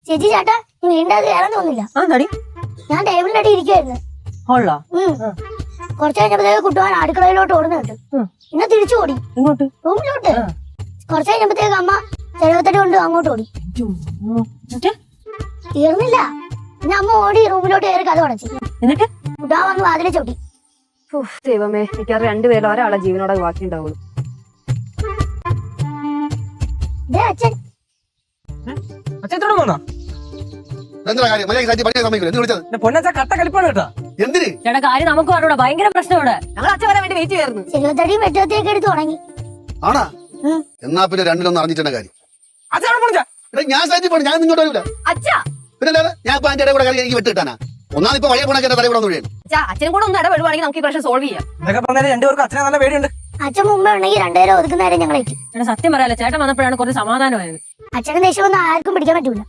ചേച്ചി ചേട്ടാ നീ വീണ്ടും അത് കയറാൻ തോന്നില്ല. ഞാൻ ടേബിളിന്റെ അടി ഇരിക്കുവായിരുന്നു. കുറച്ച് കഴിഞ്ഞപ്പോഴത്തേക്ക് കുട്ടുവാൻ അടുക്കളയിലോട്ട് ഓടുന്ന കേട്ടു. പിന്നെ തിരിച്ചു ഓടി റൂമിലോട്ട്. കുറച്ച് കഴിഞ്ഞപ്പോഴത്തേക്ക് അമ്മ ചെലവത്തടി കൊണ്ട് അങ്ങോട്ട് ഓടി. തീർന്നില്ല. പിന്നെ അമ്മ ഓടി റൂമിലോട്ട് കയറി കഥ അടച്ചു. എന്നിട്ട് കുട്ടാൻ വന്ന് വാതിലെ ചവിട്ടി. ദൈവമേ, എനിക്കത് രണ്ടുപേരും ഒരാളെ ജീവനോടെ ബാക്കി ഉണ്ടാവുള്ളൂ. അച്ഛൻ ചേട്ടാ കാര്യം നമുക്ക് പറഞ്ഞൂടാ, ഭയങ്കര പ്രശ്നമാണ്. ഞങ്ങൾ അച്ഛൻ വരാൻ വേണ്ടി വെയിറ്റ് ചെയ്യായിരുന്നു. ചെലവത്തടിയും വെട്ടത്തേക്ക് എടുത്ത് തുടങ്ങി. ആണാ എന്നാ പിന്നെ രണ്ടിലൊന്നും അറിഞ്ഞിട്ടുണ്ട കാര്യം. ഞാൻ ഞാൻ നിങ്ങോട്ട് വരൂല. പിന്നെ ഞാൻ ഇപ്പൊ അതിന്റെ ഇടയിൽ കൂടെ എനിക്ക് വെട്ട് കിട്ടാനാ. ഒന്നാമത് ഇപ്പൊ വഴിയെ പോണ തലവിടെ ഒന്നും അച്ഛനും കൂടെ ഒന്ന് ഇടപെടുവാണെങ്കിൽ നമുക്ക് ഈ പ്രശ്നം സോൾവ് ചെയ്യാം. അച്ഛനെ നല്ല പേടിയുണ്ട്. അച്ഛൻ മുമ്പേ ഉണ്ടെങ്കിൽ രണ്ടുപേരും ഒതുക്കുന്നേരം ഞങ്ങളേക്ക്. സത്യം പറയാലോ, ചേട്ടൻ വന്നപ്പോഴാണ് കുറച്ച് സമാധാനമായത്. അച്ഛനും ദേഷ്യമൊന്നും ആർക്കും പിടിക്കാൻ പറ്റൂല.